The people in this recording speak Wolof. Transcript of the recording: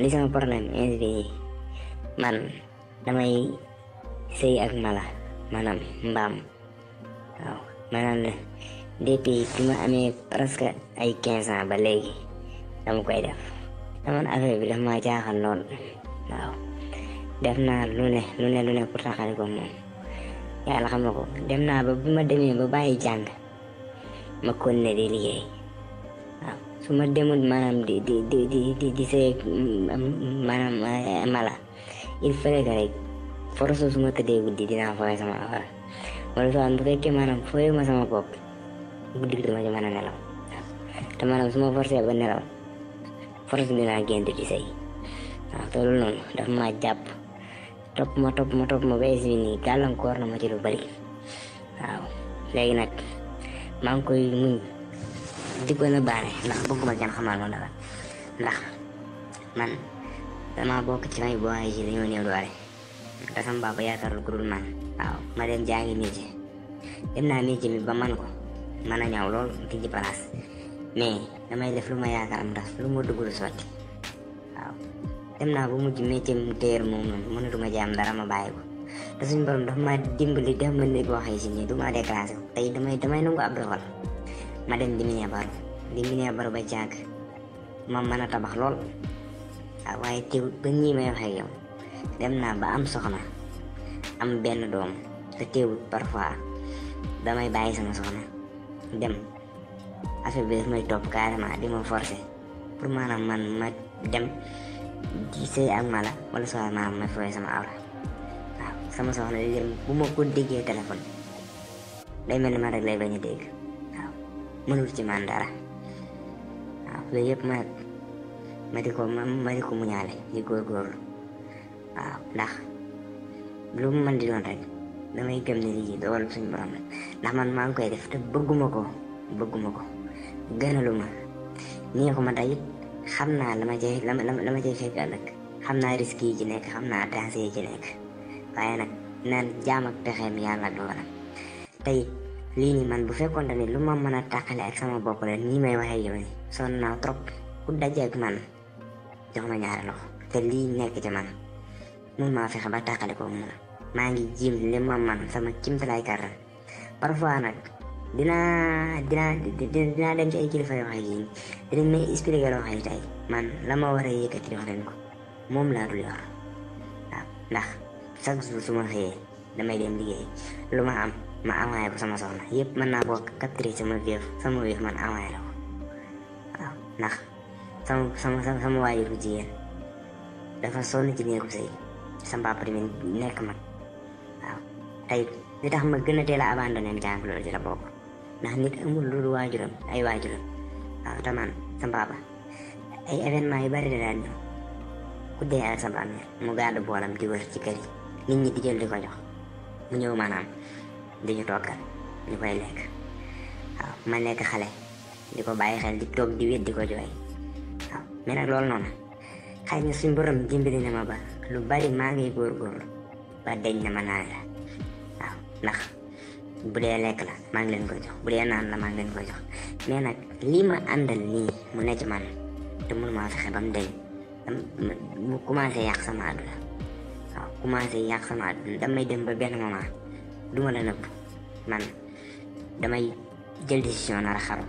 li sama problème insbi man damay sëy ak mala maanaam mbaam waaw maanaam depuis bi ma amee presque ay 15 ans ba léegi dama koy def man affaire bi daf ma jaaxal lool waaw def naa lu ne pour taxali ko moom yàlla xam na ko dem naa ba bi ma demee ba bàyyi jàng ma continuer di liggéey waaw su ma demul maanaam di sëy maanaam mala il fallait que rek force su ma tëddee guddi dinaa fooy sama awra wala soo bu fekkee maanaam fooy ma sama bopp guddi gi dama ci mën a nelaw te maanaam su ma forcé ba nelaw force dinaa génn di sëy waaw te loolu noonu daf ma jàpp topp ma ba si nii gàllankoor na ma ci lu bari waaw léegi nag maa ngi koy muñ di ko na baane ndax bëgguma kenn xamal ma dara ndax man dama bokk ci may boo ay ci dañoo néew doole te sama papa yaakaarul ku dul man waaw ma dem jàngi métier dem naa métier mi ba man ko mën a ñaw lool ki ci place mais damay def lu ma yaakaar am ndax lu ma dugg lu sotti waaw dem naa ba mujj métier mu téer moom noonu mënatuma jaam dara ma bàyyi ko te suñu borom dafa ma dimbali def ma nit boo xëy si nii du ma déclassé ko tey damay nangu ab doxal ma dem di mine baru ba jàgg ma mën a tabax lool waaw waaye teewul ba ñii may wax ak yow dem naa ba am soxna am benn doom te teewul parfois damay bàyyi sama soxna dem affaire bi daf may topp carrément di ma forcer pour maanaam man ma dem di sëy ak mala wala soxla maanaam ma fooy sama awra waaw sama soxna di dem bu ma ko déggee téléphone day mel ni man rek lay bañ a dégg waaw mënul ci man dara waaw loolu yëpp ma di ko muñaale di góorgóorlu waaw ndax lu mu mën di doon rek damay gëm ne lii dogal suñu borom la ndax man maa ngi koy def te bëgguma ko gënaluma neexuma tey xam naa la ma cay fekk ëllëg xam naa risque yi ci nekk xam naa danger yi ci nekk waaye nag naan jaam ak pexeem yàlla ak dogalam tey lii nii man bu fekkoon ne lu ma mën a tàqale ak sama bopp la nii may waxee yow nii sonn naa trop ku daje ak man jox ma ñaari loxo te lii nekk ci man mun maa fexe ba tàqale ko mun maa ngi jiim li ma man sama kimtalaay kàttan parfois nag dinaa dem ci ay kilifa yoo xam ne dinañ may expliquer loo xam ne tey man la ma war a yëkkati wax leen ko moom laa dul yor waaw ndax chaque jour su ma xëyee damay dem liggéey lu ma am ma envoyé ko sama soxna yëpp mën naa boo capturer sama wéef man envoyé la ko waaw ndax sama waajur bu jigéen dafa sonn ci néegu sëy sama papa tamit nekk mag waaw tey li tax ma gën a teel a abandonné jàng loolu ci la bokk ndax nit amul loolu waajuram waaw te man sama papa ay événement yu bari da daan ñëw ku dee ak sa bàmmeel mu gàddu boolam di wër ci kër yi nit ñi di jël di ko jox mu ñëw maanaam di ñu toggal ñu koy lekk waaw ma nekk xale di ko bàyyi xel di toog di wét di ko jooy waaw mais nag loolu noonu xëy na suñ borom dimbali na ma ba lu bari maa ngi góorgóorlu ba deñ na ma naan la waaw ndax bu dee lekk la maa ngi leen koy jox bu dee naan la maa ngi leen koy jox mais nag lii ma àndal nii mu ne ci man te mënu maa fexe ba mu deñ mu commencé yàq sama àdduna waaw commencé yàq sama àdduna damay dem ba benn moment duma la nëbb man damay jël décision nar a xaru